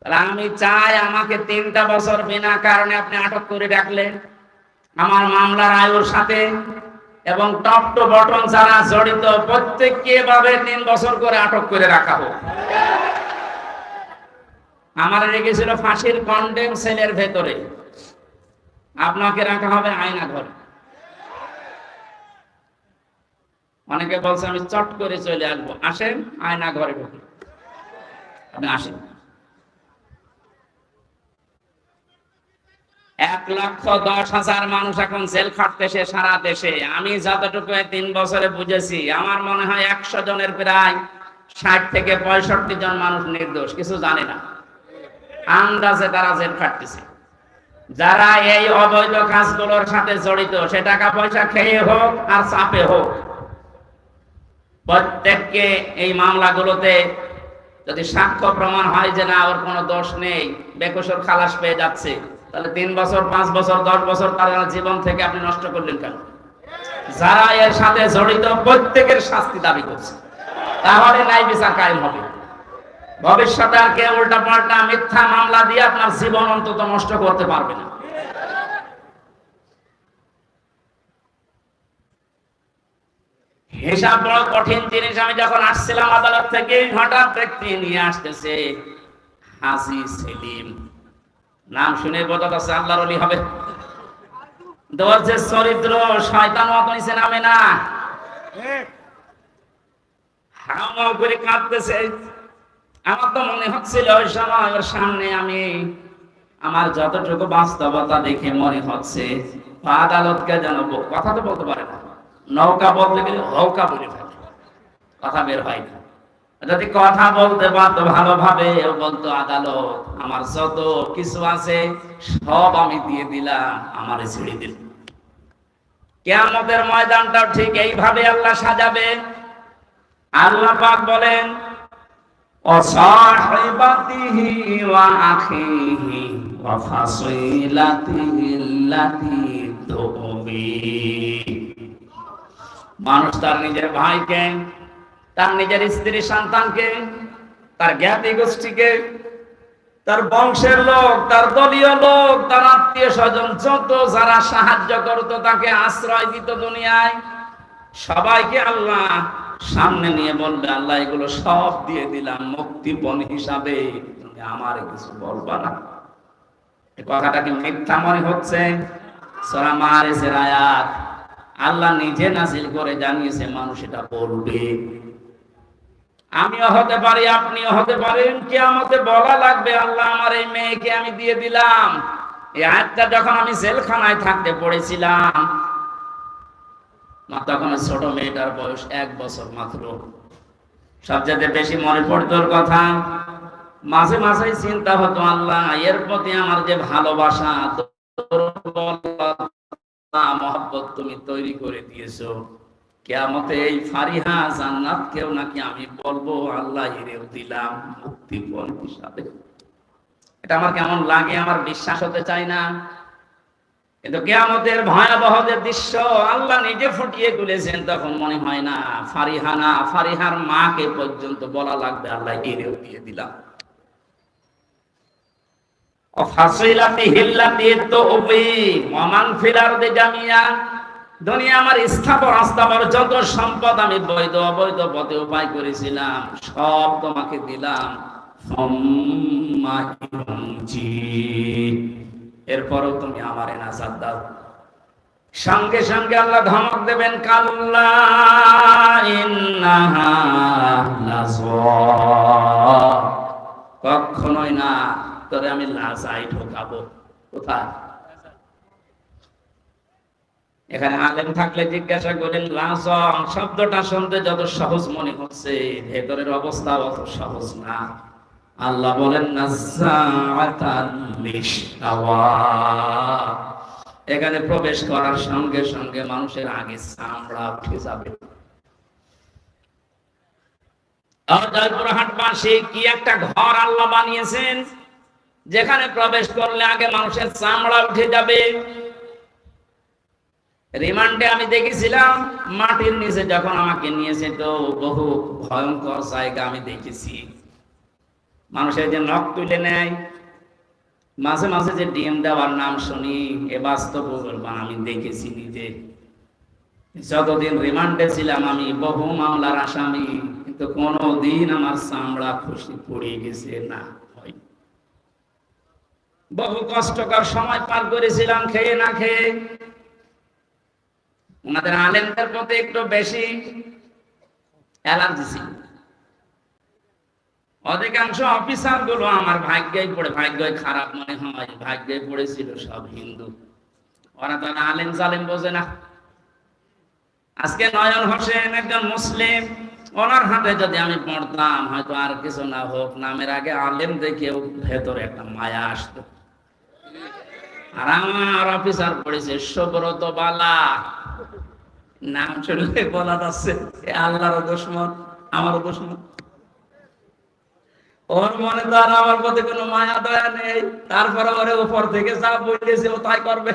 তাহলে আমি চাই আমাকে 3টা বছর বিনা কারণে আপনি আটক করে রাখলেন আমার মামলার আয়ুর সাথে, এবং টপ টু বটম যারা জড়িত প্রত্যেককে এভাবে 3 বছর করে আটক করে রাখা হোক। আমার রেখেছিল ফাঁসির কন্ডেম সেলের ভেতরে, আপনাকে রাখা হবে আয়না ঘরে। অনেকে বলছে আমি চট করে চলে আসবো, আসেন আয়না ঘরে ঢুকে, আপনি আসেন। 1,10,000 মানুষ এখন জেল খাটতেছে সারা দেশে। আমি যতটুকু 3 বছরে বুঝেছি, আমার মনে হয় 100 জনের প্রায় 60 থেকে 65 জন মানুষ নির্দোষ, কিছু জানে না, আন্দাজে তারা জেল খাটতেছে। যারা এই অবৈধ কাজগুলোর সাথে জড়িত, সে টাকা পয়সা খেয়ে হোক আর চাপে হোক, প্রত্যেককে এই মামলাগুলোতে যদি সাক্ষ্য প্রমাণ হয় যে না ওর কোনো দোষ নেই, বেকসুর খালাস পেয়ে যাচ্ছে, তাহলে 3 বছর 5 বছর 10 বছর তার জীবন থেকে আপনি নষ্ট করলেন কেন? যারা এর সাথে জড়িত প্রত্যেকের শাস্তি দাবি করছে, তাহলে ন্যায় বিচার কায়েম হবে। ভবিষ্যতে আর কেউ উল্টা পাল্টা মিথ্যা মামলা দিয়ে আপনার জীবন অন্তত নষ্ট করতে পারবে না। হিসাব বড় কঠিন জিনিস। আমি যখন আসছিলাম আদালত থেকে, হঠাৎ ব্যক্তি নিয়ে আসতেছে হাজী সেলিম, নাম শুনে বোঝা যাচ্ছে আল্লাহর ওলি হবে। দোষের চরিত্র শয়তান মত নিচে নামে না, হাওয়া করে কাঁদতেছে। আমার তো মনে হচ্ছিল ওই সময় ওর সামনে আমি আমার যতটুকু বাস্তবতা দেখে মনে হচ্ছে আদালতকে যেন কথা তো বলতে পারে না, নৌকা বলতে গেলে হৌকা বলে ফেলে, কথা বের হয় না। যদি কথা বলতে পারতো ভালোভাবে, বলতো আদালত আমার যত কিছু আছে সব আমি দিয়ে দিলাম, আমারে ছেড়ে দিল। কিয়ামতের ময়দানটাও ঠিক এইভাবে আল্লাহ সাজাবে। আল্লাহ পাক বলেন অসাহিবাতিহি ওয়া আখিহি ওয়া ফাসিলাতিহি আল্লাতী তুবি। মানুষ তার নিজের ভাইকে, তার নিজের স্ত্রী সন্তানকে, তার জ্ঞাতি গোষ্ঠীকে, তার বংশের লোক, তার দলীয় লোক, তার আত্মীয় স্বজন, যত যারা সাহায্য করত, তাকে আশ্রয় দিত দুনিয়ায়, সবাইকে আল্লাহ সামনে নিয়ে বলবে আল্লাহ এগুলো সব দিয়ে দিলাম মুক্তিপণ হিসাবে, তুমি আমার কিছু বলবা না। এই কথাটা কি মিথ্যা মনে হচ্ছে? সূরা মারিজের আয়াত, আল্লাহ নিজে নাযিল করে জানিয়েছে মানুষ এটা বলবে। আমিও হতে পারি, আপনিও হতে পারেন, কিয়ামতে বলা লাগবে আল্লাহ আমার এই মেয়েকে আমি দিয়ে দিলাম। এই আয়াতটা যখন আমি জেলখানায় থাকতে পড়েছিলাম, তখন ছোট মেয়েটার বয়স 1 বছর মাত্র। সবচেয়ে বেশি মনে পড়তো ওর কথা। মাঝে মাঝে চিন্তা হতো আল্লাহ এর প্রতি আমার যে ভালোবাসা, মহব্বত তুমি তৈরি করে দিয়েছো, কিয়ামতে এই ফারিহা জান্নাত কেউ নাকি আমি বলবো আল্লাহ এরেও দিলাম মুক্তিপণ হিসাবে। এটা আমার কেমন লাগে, আমার বিশ্বাস হতে চায় না। কিন্তু কিয়ামতের ভয়াবহ যে দৃশ্য আল্লাহ নিজে ফুটিয়ে তুলেছেন, তখন মনে হয় না ফারিহানা, ফারিহার মাকে পর্যন্ত বলা লাগবে আল্লাহ এরেও দিয়ে দিলাম। দুনিয়া আমার স্থাবর অস্থাবর যত সম্পদ আমি বৈধ অবৈধ পথে উপায় করেছিলাম সব তোমাকে দিলাম, এরপরও তুমি আমারে নাজাত দাও। সঙ্গে সঙ্গে আল্লাহ ধমক দেবেন, কাল্লা ইন্নাহা লাযা, কখনোই না, তোরে আমি লাজায় ঢোকাবো। কোথায়? এখানে আলেম থাকলে জিজ্ঞাসা করেন লাজা শব্দটা শুনতে যত সহজ মনে হচ্ছে, ভেতরের অবস্থা অত সহজ না। আল্লাহ বলেন নাযাআতান লিশাওয়া, এখানে প্রবেশ করার সঙ্গে সঙ্গে মানুষের আগে চামড়া উঠে যাবে। জয়পুরহাটবাসী কি একটা ঘর আল্লাহ বানিয়েছেন, যেখানে প্রবেশ করলে আগে মানুষের চামড়া উঠে যাবে। রিমান্ডে আমি দেখেছিলাম মাটির নিচে যখন আমাকে নিয়েছে, তো বহু ভয়ঙ্কর জায়গা আমি দেখেছি। মানুষের যে নখ তুলে নেয়, মাঝে মাঝে যে ডিম দেওয়ার নাম শুনি, এ বাস্তব আমি দেখেছি নিজে। যতদিন রিমান্ডে ছিলাম আমি বহু মামলার আসামি, কিন্তু কোনদিন আমার চামড়া খুশি পড়ে গেছে না। বহু কষ্টকর সময় পার করেছিলাম খেয়ে না খেয়ে। ওনাদের আলেমদের প্রতি একটু বেশি অ্যালার্জি ছিল। অধিকাংশ অফিসার গুলো আমার ভাগ্যই পড়ে, ভাগ্যই খারাপ মনে হয়, ভাগ্যই পড়েছিল সব হিন্দু। ওরা তো আলেম জালেম বোঝে না। আজকে নয়ন হোসেন একজন মুসলিম, ওনার হাতে যদি আমি পড়তাম, হয়তো আর কিছু না হোক, নামের আগে আলেম দেখেও ভেতরে একটা মায়া আসতো। আর আমার অফিসার পড়েছে সুব্রত বালা, নাম শুনলে বলা যাচ্ছে আল্লাহর দুশমন, আমারও দুশমন। ওর মনে তো আর আমার প্রতি কোনো মায়া দয়া নেই, তারপরে ওরে উপর থেকে যা বলেছে ও তাই করবে।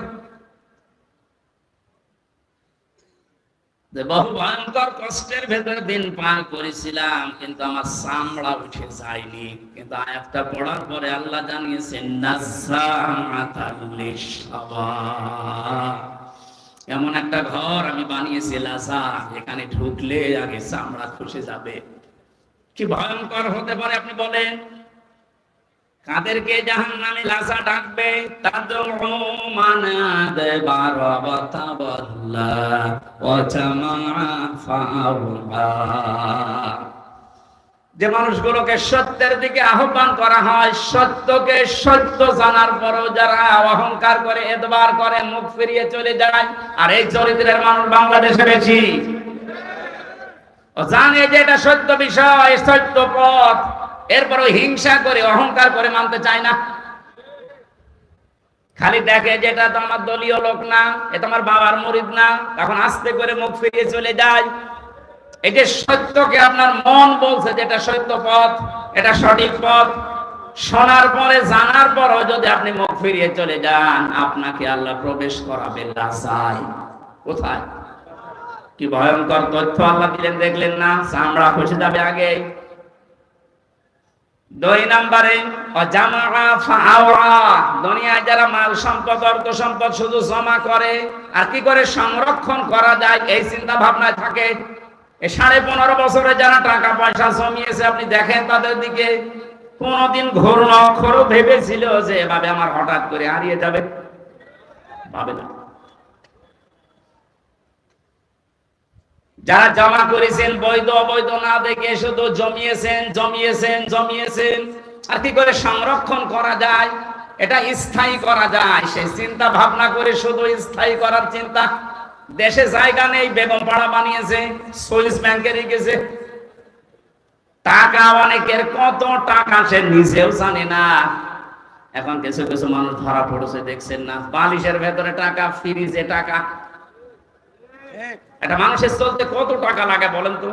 বহু ভয়ঙ্কর কষ্টের ভেতরে দিন পার করেছিলাম, কিন্তু আমার চামড়া উঠে যায়নি। কিন্তু আয়াতটা পড়ার পরে আল্লাহ জানিয়েছেন নাজ্জাআতাল লিশাওয়া, এমন একটা ঘর আমি বানিয়েছি লাজা, এখানে ঢুকলে আগে চামড়া খসে যাবে। কি ভয়ঙ্কর হতে পারে আপনি বলেন? কাদেরকে জাহান্নামে লাজা ডাকবে? তাদউ মান আদবারা ওয়া তাওয়াল্লা ওয়া জামাআ ফাআওয়া। যে মানুষগুলোকে সত্যের দিকে আহ্বান করা হয়, সত্যকে সত্য জানার পরেও যারা অহংকার করে, এতবার করে, মুখ ফিরিয়ে চলে যায়, আর এই চরিত্রের মানুষ বাংলাদেশে বেশি। ও জানে যে এটা সত্য বিষয়, সত্য পথ, এরপরও হিংসা করে, অহংকার করে মানতে চায় না। খালি দেখে যে এটা তো আমার দলীয় লোক না, এটা আমার বাবার মুরিদ না, তখন আস্তে করে মুখ ফিরিয়ে চলে যায়। এই যে সত্যকে আপনার মন বলছে যে এটা সত্য পথ, এটা সঠিক পথ, শোনার পরে জানার পরও যদি আপনি মুখ ফিরিয়ে চলে যান, আপনাকে আল্লাহ প্রবেশ করাবে লাজায়। কোথায়? কি ভয়ঙ্কর তথ্য আল্লাহ দিলেন, দেখলেন না? চামড়া খসে যাবে আগে। 2 নম্বরে জামাআ ফাআওয়া, দুনিয়ায় যারা মাল সম্পদ, অর্থ সম্পদ শুধু জমা করে আর কি করে সংরক্ষণ করা যায় এই চিন্তা ভাবনায় থাকে। এই 15.5 বছরে যারা টাকা পয়সা জমিয়েছে, আপনি দেখেন তাদের দিকে, কোনদিন ঘূর্ণ অক্ষরও ভেবেছিল যে এভাবে আমার হঠাৎ করে হারিয়ে যাবে? ভাবে না। যারা জমা করেছেন বৈধ অবৈধ না দেখে শুধু জমিয়েছেন জমিয়েছেন জমিয়েছেন, আর কি করে সংরক্ষণ করা যায়, এটা স্থায়ী করা যায় সেই চিন্তা ভাবনা করে শুধু স্থায়ী করার চিন্তা। দেশে জায়গা নেই, বেগম পাড়া বানিয়েছে, সুইস ব্যাংকে রেখেছে টাকা। অনেকের কত টাকা সে নিজেও জানে না। এখন কিছু কিছু মানুষ ধরা পড়েছে, দেখছেন না? বালিশের ভেতরে টাকা, ফ্রিজে টাকা। একটা মানুষের চলতে কত টাকা লাগে বলেন তো?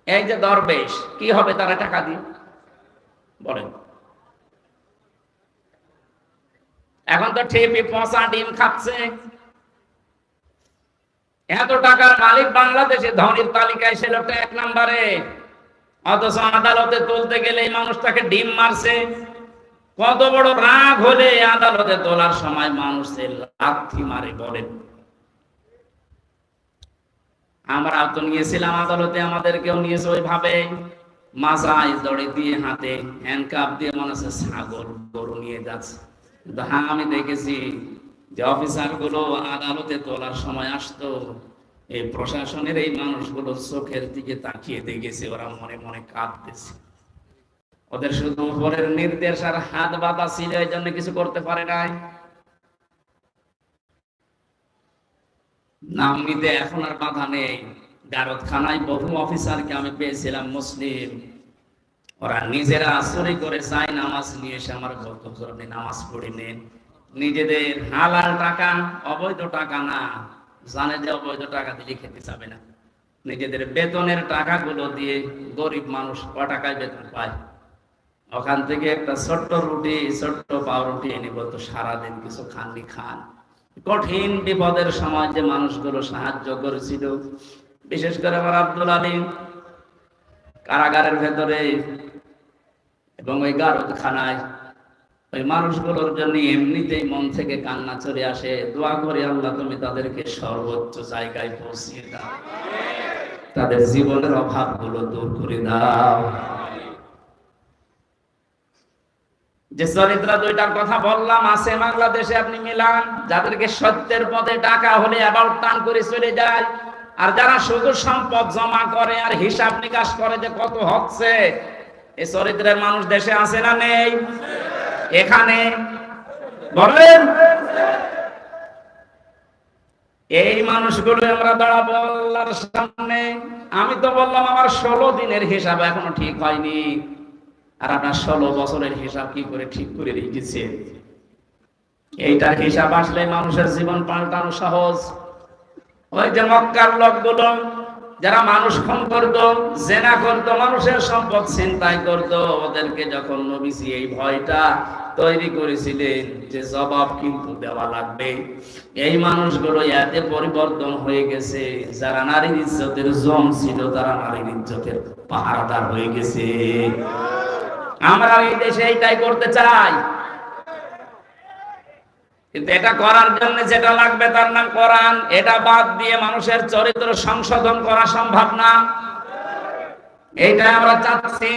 এই যে দরবেশ, কি হবে তারা টাকা দিয়ে বলেন? এখন তো ঠিকই পচা ডিম খাচ্ছে। এত টাকার মালিক বাংলাদেশে, ধনীর তালিকায় সে লোকটা 1 নম্বরে, অথচ আদালতে তুলতে গেলে এই মানুষটাকে ডিম মারছে। কত বড় রাগ হলে আদালতে তোলার সময় মানুষের লাথি মারে বলেন? আমরা তো নিয়েছিলাম আদালতে, আমাদেরকেও নিয়েছে ওইভাবে, মাজায় দড়ি দিয়ে, হাতে হ্যান্ডকাপ দিয়ে, মনে হচ্ছে ছাগল গরু নিয়ে যাচ্ছে। কিন্তু হ্যাঁ, আমি দেখেছি যে অফিসার গুলো আদালতে তোলার সময় আসতো, এই প্রশাসনের এই মানুষগুলো চোখের দিকে তাকিয়ে দেখেছে, ওরা মনে মনে কাঁদতেছে। ওদের শুধু উপরের নির্দেশ আর হাত বাঁধা ছিল, এই জন্য কিছু করতে পারে নাই। নাম নিতে এখন আর বাধা নেই। গারদখানায় বহু অফিসারকে আমি পেয়েছিলাম মুসলিম, ওরা নিজেরা চুরি করে চাই নামাজ নিয়ে এসে আমার বক্তব্য, আপনি নামাজ পড়ে নেন। নিজেদের হালাল টাকা, অবৈধ টাকা না, জানে যে অবৈধ টাকা দিলে খেতে যাবে না। নিজেদের বেতনের টাকাগুলো দিয়ে গরিব মানুষ ক টাকায় বেতন পায়, ওখান থেকে একটা ছোট্ট রুটি, ছোট্ট পাউরুটি এনে বলতো সারাদিন কিছু খাননি খান। কঠিন বিপদের সময় যে মানুষগুলো সাহায্য করেছিল, বিশেষ করে আমার আব্দুল আলী কারাগারের ভেতরে এবং ওই গারদখানায় ওই মানুষগুলোর জন্য এমনিতেই মন থেকে কান্না চলে আসে। দোয়া করি আল্লাহ তুমি তাদেরকে সর্বোচ্চ জায়গায় পৌঁছিয়ে দাও, তাদের জীবনের অভাবগুলো দূর করে দাও। যে চরিত্র দুইটার কথা বললাম আছে বাংলাদেশে, আপনি মিলান। যাদেরকে সত্যের পথে টাকা হলে অ্যাবাউট টান করে চলে যায়, আর যারা শুধু সম্পদ জমা করে আর হিসাব নিকাশ করে যে কত হচ্ছে, এই চরিত্রের মানুষ দেশে আছে না নেই? এখানে বলেন, এই মানুষগুলো আমরা দাঁড়াবো আল্লাহর সামনে। আমি তো বললাম আমার 16 দিনের হিসাব এখনো ঠিক হয়নি, আর আপনার 16 বছরের হিসাব কি করে ঠিক করে রেখেছে? এইটার হিসাব আসলে মানুষের জীবন পাল্টানো সহজ। ওই যে মক্কার লোকগুলো যারা মানুষ খুন করতো, জেনা করতো, মানুষের সম্পদ ছিনতাই করতো, ওদেরকে যখন নবীজি এই ভয়টা তৈরি করেছিলেন যে জবাব কিন্তু দেওয়া লাগবে, এই মানুষগুলো এতে পরিবর্তন হয়ে গেছে। যারা নারীর ইজ্জতের জম ছিল, তারা নারীর ইজ্জতের পাহারাদার হয়ে গেছে। আমরা এই দেশে এইটাই করতে চাই, কিন্তু এটা করার জন্য যেটা লাগবে তার নাম কোরআন। এটা বাদ দিয়ে মানুষের চরিত্র সংশোধন করা সম্ভব না। এইটা আমরা চাচ্ছি।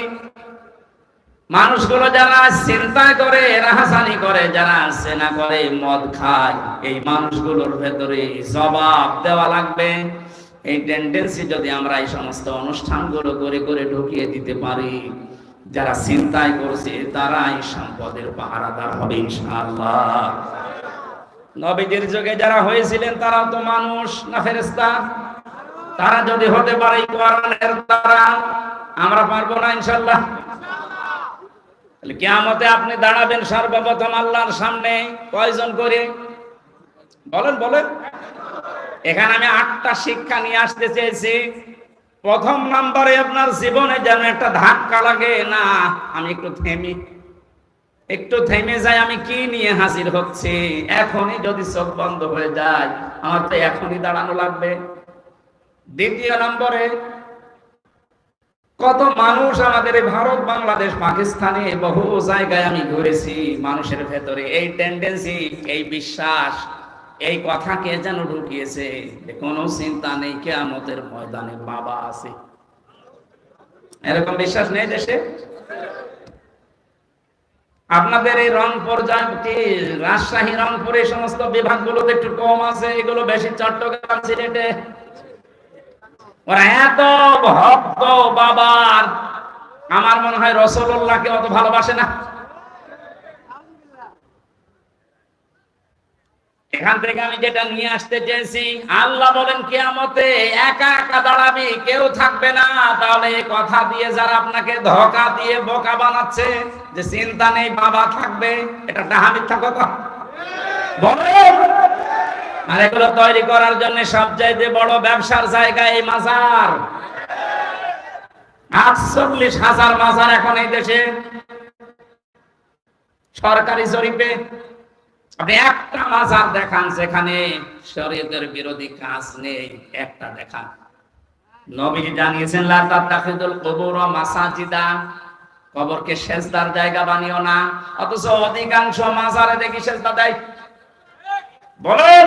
মানুষগুলো যারা চিন্তা করে, রাহাজানি করে, যারা জেনা করে, মদ খায়, এই মানুষগুলোর ভেতরে জবাব দেওয়া লাগবে। এই টেন্ডেন্সি যদি আমরা এই সমস্ত অনুষ্ঠানগুলো করে করে ঢুকিয়ে দিতে পারি, যারা চিন্তাই করছে তারাই সম্পদের পাহারাদার হবে ইনশাআল্লাহ। নবীদের যুগে যারা হয়েছিলেন তারাও তো মানুষ না ফেরেশতা? তারা যদি হতে পারে কোরআনের দ্বারা, আমরা পারবো না ইনশাআল্লাহ? তাহলে কিয়ামতে আপনি দাঁড়াবেন সর্বপ্রথম আল্লাহর সামনে কয়জন করে? বলেন বলেন। এখানে আমি 8টা শিক্ষা নিয়ে আসতে চেয়েছি। প্রথম নম্বরে আপনার জীবনে যেন একটা ধাক্কা লাগে, না আমি একটু থেমে যাই, আমি কি নিয়ে হাজির হচ্ছি। এখনই যদি চোখ বন্ধ হয়ে যায়, আমার তো এখনই দাঁড়ানো লাগবে। দ্বিতীয় নম্বরে, কত মানুষ আমাদের এই ভারত, বাংলাদেশ, পাকিস্তানে বহু জায়গায় আমি ঘুরেছি, মানুষের ভেতরে এই টেন্ডেন্সি, এই বিশ্বাস, এই কথা কে যেন ঢুকিয়েছে, কোনো চিন্তা নেই, কিয়ামতের ময়দানে বাবা আছে। এরকম বিশ্বাস নেই দেশে? আপনাদের এই রংপুর, রাজশাহী, রংপুর, এই সমস্ত বিভাগগুলোতে একটু কম আছে, এগুলো বেশি চট্টগ্রাম, সিলেটে। ওরা এত ভক্ত বাবার, আমার মনে হয় রাসূলুল্লাহকে অত ভালোবাসে না। এখান থেকে আমি যেটা নিয়ে আসতে চেয়েছি, আল্লাহ বলেন কিয়ামতে একা একা দাঁড়াবি, কেউ থাকবে না। তাহলে এই কথা দিয়ে যারা আপনাকে ধোঁকা দিয়ে বোকা বানাচ্ছে যে চিন্তা নেই বাবা থাকবে, এটা ডাহা মিথ্যা কথা বলেন। আর এগুলো তৈরি করার জন্য সবচাইতে বড় ব্যবসার জায়গা এই মাজার। 48,000 মাজার এখন এই দেশে সরকারি জরিপে। আপনি একটা মাজার দেখান যেখানে শরীয়তের বিরোধী কাজ নেই, একটা দেখান। নবী জানিয়েছেন লা তাত্তাখিযুল কুবুর মাসাজিদা, কবরকে সেজদার জায়গা বানিও না। অথচ অধিকাংশ মাজারে দেখি সেজদা দেয়। বলেন,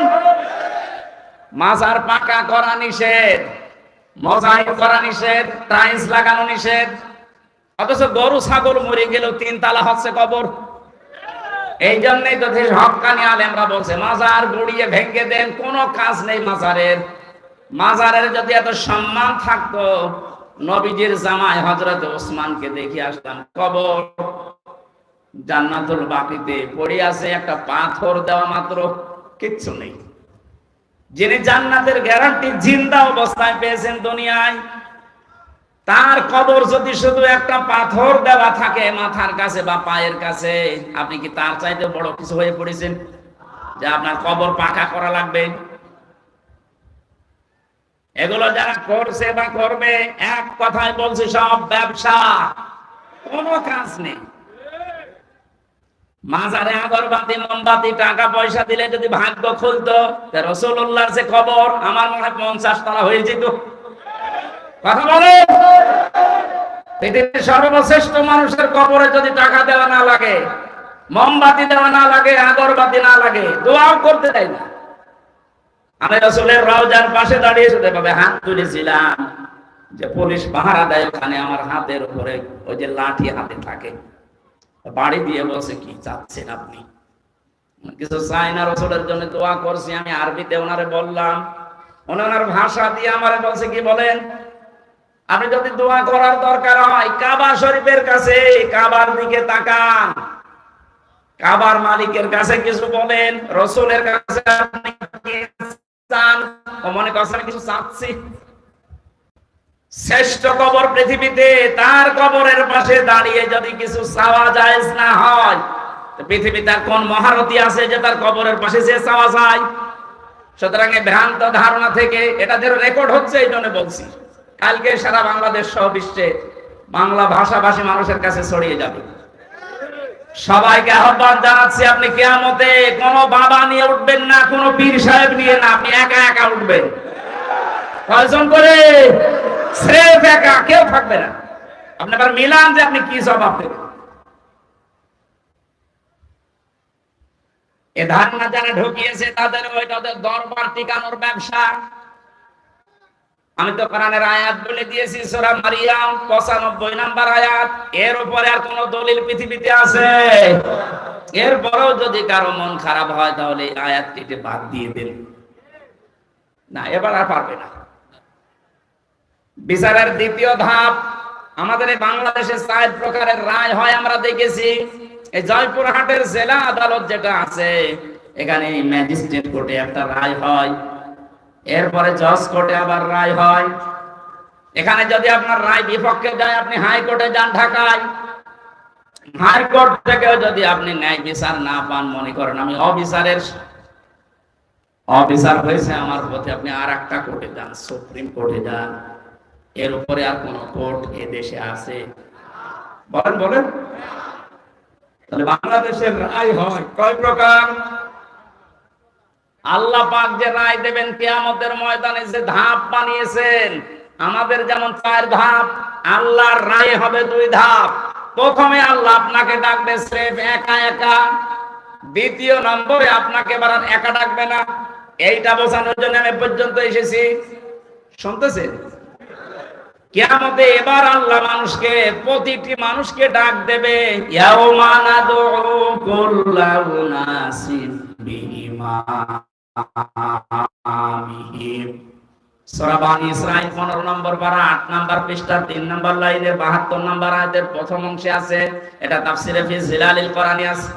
মাজার পাকা করা নিষেধ, মোজাইক করা নিষেধ, টাইলস লাগানো নিষেধ, অথচ গরু ছাগল মরে গেলেও 3 তালা হচ্ছে কবর। এই জন্যই তো হক্কানি আলেমরা বলছে মাজার গুড়িয়ে ভেঙে দেন, কোনো কাজ নেই মাজারের। মাজারের যদি এত সম্মান থাকতো, নবীজির জামাই হযরত ওসমানকে দেখে আসতাম, কবর জান্নাতুল বাকিতে পড়ে আছে, একটা পাথর দেওয়া মাত্র, কিচ্ছু নেই। যিনি জান্নাতের গ্যারান্টি জিন্দা অবস্থায় পেয়েছেন দুনিয়ায়, তার কবর যদি শুধু একটা পাথর দেওয়া থাকে মাথার কাছে বা পায়ের কাছে, আপনি কি তার চাইতে বড় কিছু হয়ে পড়েছেন যে আপনার কবর পাকা করা লাগবে? এগুলো যারা করছে বা করবে, এক কথায় বলছে সব ব্যবসা, কোনো কাজ নেই। মাজারে আগরবাতি, মোমবাতি, টাকা পয়সা দিলে যদি ভাগ্য খুলতো, রাসূলুল্লাহর যে কবর আমার মনে হয় 50 তলা হয়ে যেত। কথা বলে পৃথিবীর সর্বশ্রেষ্ঠ মানুষের কবরে যদি টাকা দেওয়া না লাগে, মোমবাতি দেওয়া না লাগে, আগরবাতি না লাগে, দোয়াও করতে দেয় না। আমি রাসূলের রওজার পাশে দাঁড়িয়ে সেভাবে হাত তুলেছিলাম যে পুলিশ পাহারা দেয় ওখানে, আমার হাতের উপরে ওই যে লাঠি হাতে থাকে, বাড়ি দিয়ে বলছে কি চাচ্ছেন আপনি? কিছু চাই না, রাসূলের জন্য দোয়া করছি। আমি আরবিতে ওনারে বললাম, ওনার ভাষা দিয়ে আমারে বলছে কি বলেন, আপনি যদি দোয়া করার দরকার হয় কাবা শরীফের কাছে, কাবার দিকে তাকান, কাবার মালিকের কাছে কিছু বলেন, রাসূলের কাছে আপনি কি চান? ও মনে করছেন কিছু চাচ্ছি? শ্রেষ্ঠ কবর পৃথিবীতে, তার কবরের পাশে দাঁড়িয়ে যদি কিছু চাওয়া জায়েজ না হয়, তো পৃথিবীতে আর কোন মহারথী আছে যে তার কবরের পাশে যে চাওয়া যায়? সুতরাং এই ভ্রান্ত ধারণা থেকে, এটা যে রেকর্ড হচ্ছে এই জন্য বলছি, কালকে সারা বাংলাদেশ সহ বিশ্বে বাংলা ভাষাভাষী মানুষের কাছে ছড়িয়ে যাবে। সবাইকে আহ্বান জানাচ্ছি, আপনি কিয়ামতে কোনো বাবা নিয়ে উঠবেন না, কোনো পীর সাহেব নিয়ে না, আপনি একা একা উঠবেন। কয়জন করে? স্রেফ একা, কেউ থাকবে না। আপনি আবার মিলান যে আপনি কি জবাব দেবেন। এ ধারণা যারা ঢুকিয়েছে তাদের ওইটাদের দরবার টিকানোর ব্যবসা। আমি তো কোরআনের আয়াত বলে দিয়েছি, সূরা মারিয়াম 95 নম্বর আয়াত। এর উপরে আর কোন দলিল পৃথিবীতে আছে? এরপরেও যদি কারো মন খারাপ হয় তাহলে এই আয়াত কেটে বাদ দিয়ে দেন না, এবার আর পারবে না। বিচারের দ্বিতীয় ধাপ, আমাদের এই বাংলাদেশে 4 প্রকারের রায় হয় আমরা দেখেছি। এই জয়পুরহাটের জেলা আদালত যেটা আছে, এখানে ম্যাজিস্ট্রেট কোর্টে একটা রায় হয়, এরপরে জজ কোর্টে আবার রায় হয়। এখানে যদি আপনার রায় বিপক্ষে যায়, আপনি হাইকোর্টে যান ঢাকায়। হাইকোর্ট থেকে যদি আপনি ন্যায় বিচার না পান, মনে করেন আমি অবিচার হয়েছে আমার প্রতি, আপনি আর একটা কোর্টে যান, সুপ্রিম কোর্টে যান। এর উপরে আর কোন কোর্ট এ দেশে আছে? বলেন বলেন। তাহলে বাংলাদেশের রায় হয় কয় প্রকার? আল্লাহ পাক যে রায় দেবেন কিয়ামতের ময়দানে, যে ধাপ বানিয়েছেন, আমাদের যেমন 4 ধাপ, আল্লাহর রায় হবে 2 ধাপ। প্রথমে আল্লাহ আপনাকে ডাকবে স্রেফ একা একা, দ্বিতীয় নম্বরে আপনাকে বারান একা ডাকবে না। এইটা বোঝানোর জন্য আমি পর্যন্ত এসেছি, শুনতেছেন? কিয়ামতে এবার আল্লাহ মানুষকে, প্রতিটি মানুষকে ডাক দেবে, ইয়াউমা নাদউ কুল্লা উনাসিন বিইমামিহিম। সূরা বানী ইসরাঈল 15 নম্বর পারা 8 নম্বর পৃষ্ঠা 3 নম্বর লাইনের 72 নম্বর আয়াতের প্রথম অংশে আছে। এটা তাফসীরে ফি জিলালিল কোরআনে আছে।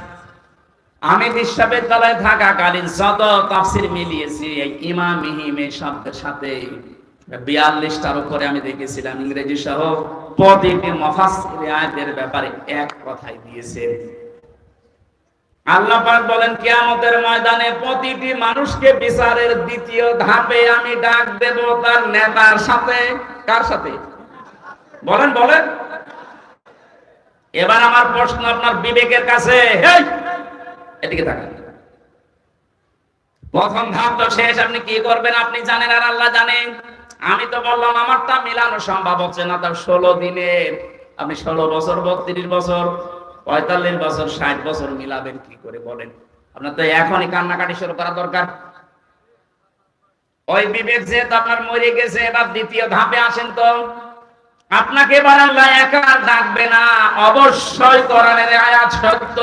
আমি বিশ্ববিদ্যালয়ে থাকাকালীন যত তাফসীর মিলিয়েছি, এই ইমামিহিম এই শব্দের সাথে 42টার উপরে আমি দেখেছিলাম ইংরেজি সহ। প্রতিটি মুফাসসির আয়াতের ব্যাপারে এক কথাই দিয়েছেন। আল্লাহ পাক বলেন কিয়ামতের ময়দানে প্রতিটি মানুষকে বিচারের দ্বিতীয় ধাপে আমি ডাক দেব তার নেতার সাথে। কার সাথে? বলেন বলেন। এবার আমার প্রশ্ন আপনার বিবেকের কাছে, এদিকে তাকান। প্রথম ধাপ তো শেষ, আপনি কি করবেন আপনি জানেন আর আল্লাহ জানেন। আমি তো বললাম আমারটা মিলানো সম্ভব হচ্ছে না, তার 16 দিনের। আপনি 16 বছর, 32 বছর, 45 বছর, 60 বছর মিলাবেন কি করে বলেন? আপনার তো এখনই কান্নাকাটি শুরু করা দরকার। ওই বিবেক যেহেতু আপনার মরে গেছে, এবার দ্বিতীয় ধাপে আসেন তো। আপনাকে এবার আল্লাহ একা ডাকবে না, অবশ্যই কোরআনের আয়াত সত্য।